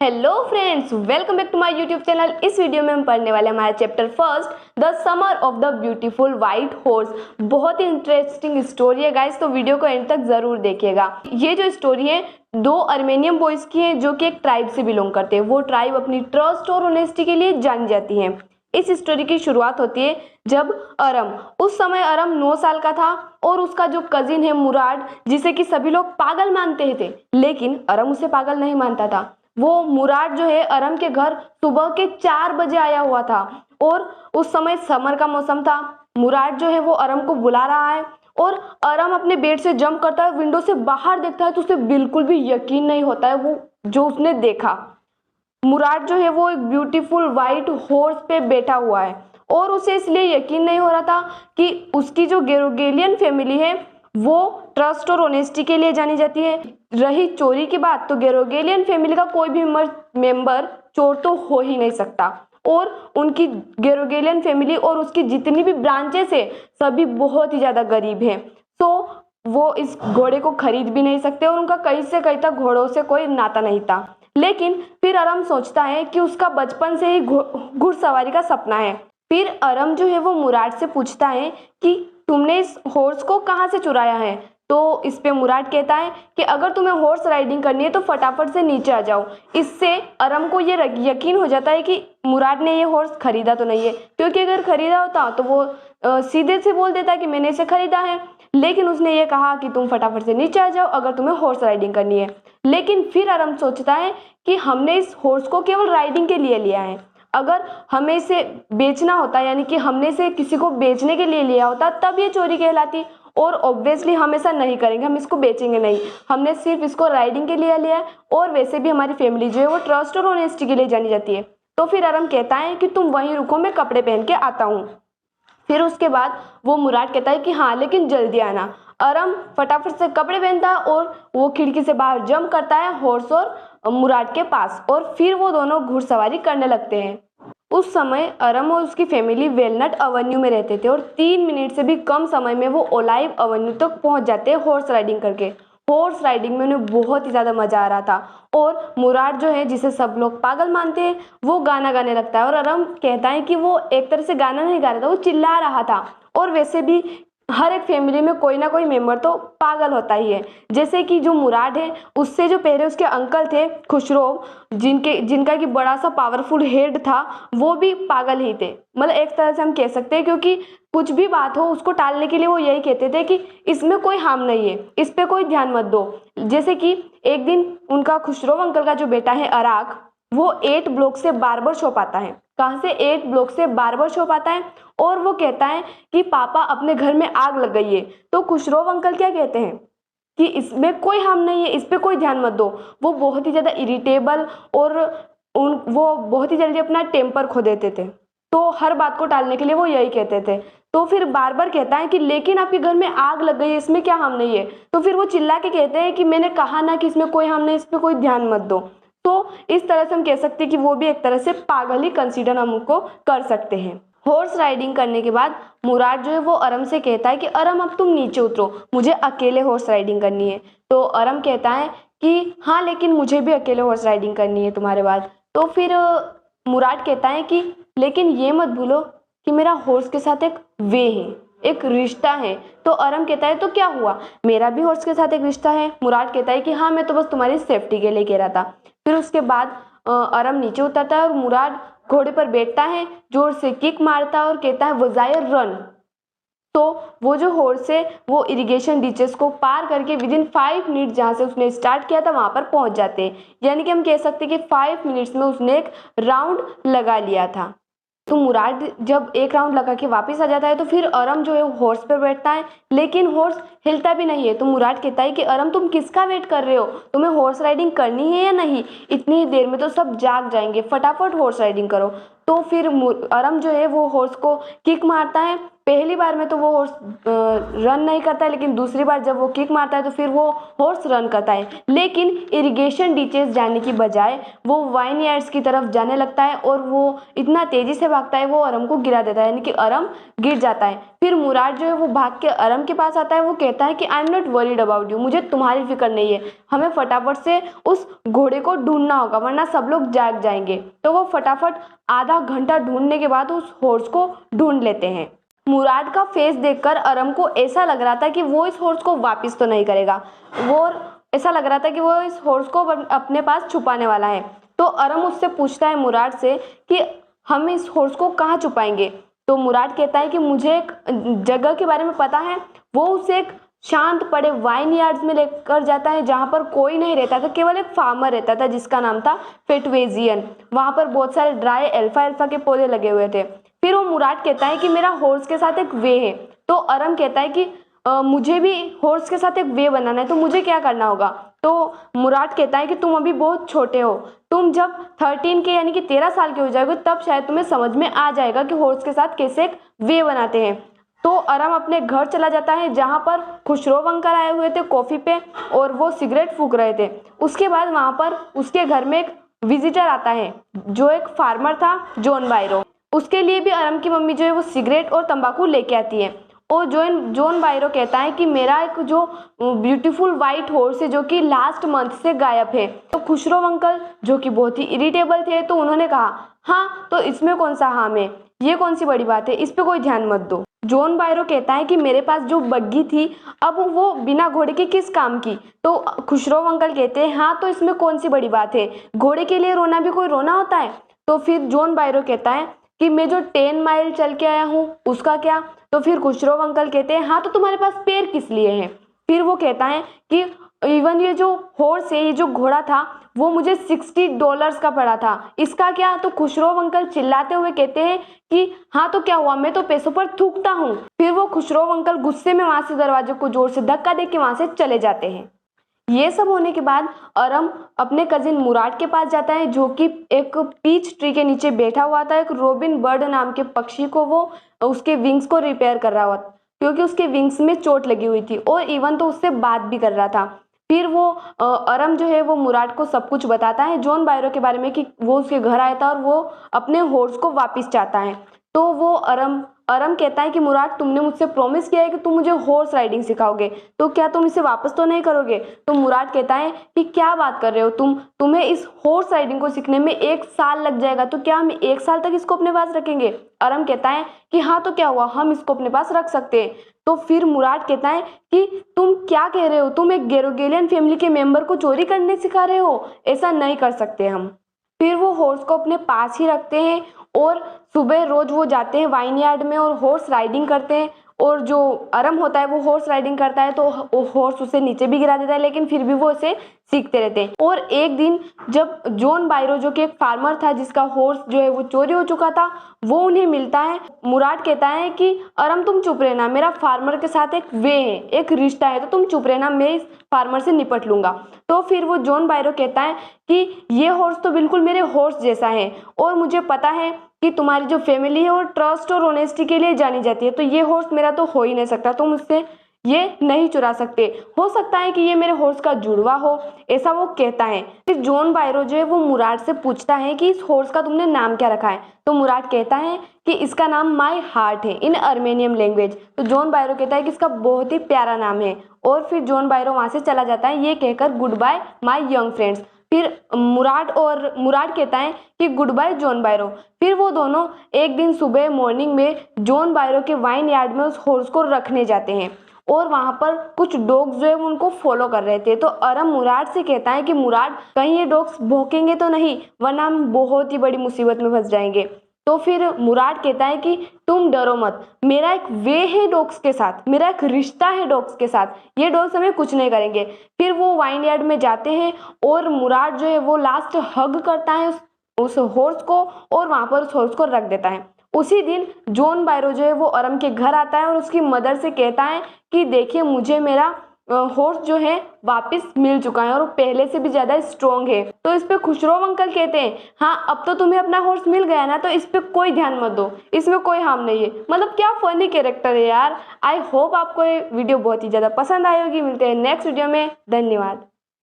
Hello friends, welcome back to my YouTube channel. इस video में हम पढ़ने वाले हमारा chapter first the summer of the beautiful white horse. बहुत ही इंटरेस्टिंग स्टोरी है गाइस, तो वीडियो को एंड तक जरूर देखिएगा। ये जो स्टोरी है दो अर्मेनियन बॉयज की है जो कि एक ट्राइब से बिलोंग करते हैं। वो ट्राइब अपनी ट्रस्ट और ऑनेस्टी के लिए जानी जाती है। इस स्टोरी की शुरुआत होती है जब अरम, उस समय अरम 9 साल का था और उसका जो कजिन है मुराद, जिसे कि सभी लोग पागल मानते थे, लेकिन अरम उसे पागल नहीं मानता था। वो मुराद जो है अरम के घर सुबह के 4 बजे आया हुआ था और उस समय समर का मौसम था। मुराद जो है वो अरम को बुला रहा है और अरम अपने बेड से जंप करता है, विंडो से बाहर देखता है तो उसे बिल्कुल भी यकीन नहीं होता है वो जो उसने देखा। मुराद जो है वो एक ब्यूटीफुल वाइट हॉर्स पे बैठा हुआ है और उसे इसलिए यकीन नहीं हो रहा था कि उसकी जो गेरोगेलियन फैमिली है वो ट्रस्ट और ऑनेस्टी के लिए जानी जाती है। रही चोरी की बात, तो गेरोगेलियन फैमिली का कोई भी मेंबर चोर तो हो ही नहीं सकता और उनकी गेरोगेलियन फैमिली और उसकी जितनी भी ब्रांचेस है सभी बहुत ही ज़्यादा गरीब हैं। तो वो इस घोड़े को खरीद भी नहीं सकते और उनका कहीं से कहीं तक घोड़ों से कोई नाता नहीं था। लेकिन फिर अरम सोचता है कि उसका बचपन से ही घुड़सवारी का सपना है। फिर अरम जो है वो मुराद से पूछता है कि तुमने इस हॉर्स को कहाँ से चुराया है। तो इस पे मुराद कहता है कि अगर तुम्हें हॉर्स राइडिंग करनी है तो फटाफट से नीचे आ जाओ। इससे अरम को ये यकीन हो जाता है कि मुराद ने ये हॉर्स खरीदा तो नहीं है, क्योंकि अगर खरीदा होता तो वो सीधे से बोल देता कि मैंने इसे खरीदा है। लेकिन उसने ये कहा कि तुम फटाफट से नीचे आ जाओ अगर तुम्हें हॉर्स राइडिंग करनी है। लेकिन फिर अरम सोचता है कि हमने इस हॉर्स को केवल राइडिंग के लिए लिया है, अगर हमें इसे बेचना होता यानी कि हमने इसे किसी को बेचने के लिए लिया होता तब ये चोरी कहलाती। और ऑब्वियसली हम ऐसा नहीं करेंगे, हम इसको बेचेंगे नहीं, हमने सिर्फ इसको राइडिंग के लिए लिया है और वैसे भी हमारी फैमिली जो है वो ट्रस्ट और ऑनेस्टी के लिए जानी जाती है। तो फिर अरम कहता है कि तुम वहीं रुको, मैं कपड़े पहन के आता हूँ। फिर उसके बाद वो मुराद कहता है कि हाँ लेकिन जल्दी आना। अरम फटाफट से कपड़े पहनता है और वो खिड़की से बाहर जंप करता है हॉर्स और मुराद के पास और फिर वो दोनों घुड़सवारी करने लगते हैं। उस समय अरम और उसकी फैमिली वेलनट अवेन्यू में रहते थे और 3 मिनट से भी कम समय में वो ओलाइव अवेन्यू तक पहुंच जाते हैं हॉर्स राइडिंग करके। हॉर्स राइडिंग में उन्हें बहुत ही ज़्यादा मज़ा आ रहा था और मुराद जो है जिसे सब लोग पागल मानते हैं वो गाना गाने लगता है और अरम कहता है कि वो एक तरह से गाना नहीं गा रहा था, वो चिल्ला रहा था। और वैसे भी हर एक फैमिली में कोई ना कोई मेंबर तो पागल होता ही है। जैसे कि जो मुराद है उससे जो पहले उसके अंकल थे खुसरो, जिनका कि बड़ा सा पावरफुल हेड था, वो भी पागल ही थे। मतलब एक तरह से हम कह सकते हैं, क्योंकि कुछ भी बात हो उसको टालने के लिए वो यही कहते थे कि इसमें कोई हार्म नहीं है, इस पे कोई ध्यान मत दो। जैसे कि एक दिन उनका खुसरो अंकल का जो बेटा है अराक, वो 8 ब्लॉक से बार्बर शॉप आता है। कहाँ से? 8 ब्लॉक से बार्बर शॉप आता है और वो कहता है कि पापा अपने घर में आग लग गई है। तो खुसरो अंकल क्या कहते हैं कि इसमें कोई हार्म नहीं है, इस पे कोई ध्यान मत दो। वो बहुत ही ज़्यादा इरिटेबल और वो बहुत ही जल्दी अपना टेम्पर खो देते थे, तो हर बात को टालने के लिए वो यही कहते थे। तो फिर बार बार कहता है कि लेकिन आपके घर में आग लग गई है, इसमें क्या हार्म नहीं है। तो फिर वो चिल्ला के कहते हैं कि मैंने कहा ना कि इसमें कोई हार्म नहीं, इस पे कोई ध्यान मत दो। तो इस तरह से हम कह सकते हैं कि वो भी एक तरह से पागल ही कंसीडर हम उनको कर सकते हैं। हॉर्स राइडिंग करने के बाद मुराद जो है वो अरम से कहता है कि अरम अब तुम नीचे उतरो, मुझे अकेले हॉर्स राइडिंग करनी है। तो अरम कहता है कि हाँ लेकिन मुझे भी अकेले हॉर्स राइडिंग करनी है तुम्हारे बाद। तो फिर मुराद कहता है कि लेकिन ये मत भूलो कि मेरा हॉर्स के साथ एक वे है, एक रिश्ता है। तो अरम कहता है तो क्या हुआ, मेरा भी हॉर्स के साथ एक रिश्ता है। मुराद कहता है कि हाँ मैं तो बस तुम्हारी सेफ्टी के लिए कह रहा था। फिर उसके बाद अरम नीचे उतरता है और मुराद घोड़े पर बैठता है, जोर से किक मारता है और कहता है वजायर रन। तो वो जो हॉर्स है वो इरिगेशन डिचेस को पार करके विदिन 5 मिनट जहाँ से उसने स्टार्ट किया था वहाँ पर पहुँच जाते हैं। यानी कि हम कह सकते हैं कि 5 मिनट्स में उसने एक राउंड लगा लिया था। तो मुराद जब एक राउंड लगा के वापस आ जाता है तो फिर अरम जो है हॉर्स पर बैठता है, लेकिन हॉर्स हिलता भी नहीं है। तो मुराद कहता है कि अरम तुम किसका वेट कर रहे हो, तुम्हें हॉर्स राइडिंग करनी है या नहीं, इतनी ही देर में तो सब जाग जाएंगे, फटाफट हॉर्स राइडिंग करो। तो फिर अरम जो है वो हॉर्स को किक मारता है, पहली बार में तो वो हॉर्स रन नहीं करता है, लेकिन दूसरी बार जब वो किक मारता है तो फिर वो हॉर्स रन करता है। लेकिन इरिगेशन डीचेस जाने की बजाय वो वाइन यार्ड्स की तरफ जाने लगता है और वो इतना तेजी से भागता है, वो अरम को गिरा देता है, यानी कि अरम गिर जाता है। फिर मुराद जो है वो भाग के अरम के पास आता है। वो कहता है कि I am not worried about you, मुझे तुम्हारी फिक्र नहीं है, हमें फटाफट से उस घोड़े को ढूंढना होगा वरना सब लोग जाग जाएंगे। तो वो फटाफट आधा घंटा ढूंढने के बाद उस हॉर्स को ढूंढ लेते हैं। मुराद का फेस देखकर अरम को ऐसा लग रहा था कि वो इस हॉर्स को वापस तो नहीं करेगा, वो ऐसा लग रहा था कि वो इस हॉर्स को अपने पास छुपाने वाला है। तो अरम उससे पूछता है मुराद से कि हम इस हॉर्स को कहाँ छुपाएंगे। तो मुराद कहता है कि मुझे एक जगह के बारे में पता है। वो उसे एक शांत पड़े वाइन यार्ड्स में लेकर जाता है जहाँ पर कोई नहीं रहता था, केवल एक फार्मर रहता था जिसका नाम था फेटवेजियन। वहाँ पर बहुत सारे ड्राई अल्फा के पौधे लगे हुए थे। फिर वो मुराद कहता है कि मेरा हॉर्स के साथ एक वे है। तो अरम कहता है कि मुझे भी हॉर्स के साथ एक वे बनाना है, तो मुझे क्या करना होगा। तो मुराद कहता है कि तुम अभी बहुत छोटे हो, तुम जब 13 के यानी कि 13 साल के हो जाओगे तब शायद तुम्हें समझ में आ जाएगा कि हॉर्स के साथ कैसे एक वे बनाते हैं। तो अरम अपने घर चला जाता है जहाँ पर खुशरो अंकल आए हुए थे कॉफ़ी पे और वो सिगरेट फूंक रहे थे। उसके बाद वहाँ पर उसके घर में एक विजिटर आता है जो एक फार्मर था, जॉन बायरो। उसके लिए भी अरम की मम्मी जो है वो सिगरेट और तंबाकू लेके आती है। और जॉन बायरो कहता है कि मेरा एक जो ब्यूटीफुल वाइट हॉर्स है जो कि लास्ट मंथ से गायब है। तो खुशरो अंकल जो कि बहुत ही इरिटेबल थे, तो उन्होंने कहा हाँ तो इसमें कौन सा हार्म है, ये कौन सी बड़ी बात है, इस पे कोई ध्यान मत दो। जॉन बायरो कहता है कि मेरे पास जो बग्गी थी अब वो बिना घोड़े के किस काम की। तो खुशरो अंकल कहते हैं हाँ तो इसमें कौन सी बड़ी बात है, घोड़े के लिए रोना भी कोई रोना होता है। तो फिर जॉन बायरो कहता है कि मैं जो 10 माइल चल के आया हूँ उसका क्या। तो फिर खुशरो अंकल कहते हैं हाँ तो तुम्हारे पास पैर किस लिए हैं। फिर वो कहता है कि इवन ये जो हॉर्स है, ये जो घोड़ा था वो मुझे $60 का पड़ा था, इसका क्या। तो खुशरो अंकल चिल्लाते हुए कहते हैं कि हाँ तो क्या हुआ, मैं तो पैसों पर थूकता हूँ। फिर वो खुशरो अंकल गुस्से में वहां से दरवाजे को जोर से धक्का दे के वहां से चले जाते हैं। ये सब होने के बाद अरम अपने कजिन मुराद के पास जाता है जो कि एक पीच ट्री के नीचे बैठा हुआ था। एक रोबिन बर्ड नाम के पक्षी को वो उसके विंग्स को रिपेयर कर रहा हुआ क्योंकि उसके विंग्स में चोट लगी हुई थी, और इवन तो उससे बात भी कर रहा था। फिर वो अरम जो है वो मुराद को सब कुछ बताता है जॉन बायरो के बारे में कि वो उसके घर आया था और वो अपने हॉर्स को वापस चाहता है। तो वो अरम कहता है कि मुराद तुमने मुझसे प्रॉमिस किया है कि तुम मुझे हॉर्स राइडिंग सिखाओगे, तो क्या तुम इसे वापस तो नहीं करोगे। तो मुराद कहता है कि क्या बात कर रहे हो तुम्हें इस हॉर्स राइडिंग को सीखने में 1 साल लग जाएगा, तो क्या हम 1 साल तक इसको अपने पास रखेंगे। अरम कहता है कि हाँ तो क्या हुआ, हम इसको अपने पास रख सकते हैं। तो फिर मुराद कहता है कि तुम क्या कह रहे हो, तुम एक गेरोगेलियन फैमिली के मेंबर को चोरी करने सिखा रहे हो, ऐसा नहीं कर सकते हम। फिर वो हॉर्स को अपने पास ही रखते हैं और सुबह रोज वो जाते हैं वाइन यार्ड में और हॉर्स राइडिंग करते हैं। और जो अरम होता है वो हॉर्स राइडिंग करता है तो वो हॉर्स उसे नीचे भी गिरा देता है, लेकिन फिर भी वो इसे सीखते रहते हैं। और एक दिन जब जॉन बायरो जो कि एक फार्मर था जिसका हॉर्स जो है वो चोरी हो चुका था, वो उन्हें मिलता है। मुराद कहता है कि अरम तुम चुप रहना, मेरा फार्मर के साथ एक वे है, एक रिश्ता है, तो तुम चुप रहना, मैं इस फार्मर से निपट लूंगा। तो फिर वो जॉन बायरो कहता है कि ये हॉर्स तो बिल्कुल मेरे हॉर्स जैसा है और मुझे पता है कि तुम्हारी जो फैमिली है वो ट्रस्ट और ऑनेस्टी के लिए जानी जाती है, तो ये हॉर्स मेरा तो हो ही नहीं सकता, तुम मुझसे ये नहीं चुरा सकते। हो सकता है कि ये मेरे हॉर्स का जुड़वा हो, ऐसा वो कहता है। फिर जॉन बायरो जो है वो मुराद से पूछता है कि इस हॉर्स का तुमने नाम क्या रखा है। तो मुराद कहता है कि इसका नाम माई हार्ट है इन अर्मेनियम लैंग्वेज। तो जॉन बायरो कहता है कि इसका बहुत ही प्यारा नाम है। और फिर जॉन बायरो वहां से चला जाता है ये कहकर good bye my young friends. फिर मुराद कहता है कि गुड बाय जॉन बायरो। फिर वो दोनों एक दिन सुबह मॉर्निंग में जॉन बायरो के वाइन यार्ड में उस हॉर्स को रखने जाते हैं और वहां पर कुछ डॉग्स जो है उनको फॉलो कर रहे थे। तो अरम मुराद से कहता है कि मुराद कहीं ये डॉग्स भौंकेंगे तो नहीं, वरना हम बहुत ही बड़ी मुसीबत में फंस जाएंगे। तो फिर मुराद कहता है कि तुम डरो मत, मेरा एक वे है डॉग्स के साथ, मेरा एक रिश्ता है डॉग्स के साथ, ये डॉग्स हमें कुछ नहीं करेंगे। फिर वो वाइन यार्ड में जाते हैं और मुराद जो है वो लास्ट हग करता है उस हॉर्स को और वहां पर उस हॉर्स को रख देता है। उसी दिन जॉन बायरो जो है वो अरम के घर आता है और उसकी मदर से कहता है कि देखिए मुझे मेरा हॉर्स जो है वापस मिल चुका है और वो पहले से भी ज़्यादा स्ट्रॉन्ग है। तो इस पे खुशरो अंकल कहते हैं हाँ अब तो तुम्हें अपना हॉर्स मिल गया ना, तो इस पे कोई ध्यान मत दो, इसमें कोई हार्म नहीं है। मतलब क्या फनी कैरेक्टर है यार। आई होप आपको ये वीडियो बहुत ही ज़्यादा पसंद आई होगी। मिलते हैं नेक्स्ट वीडियो में, धन्यवाद।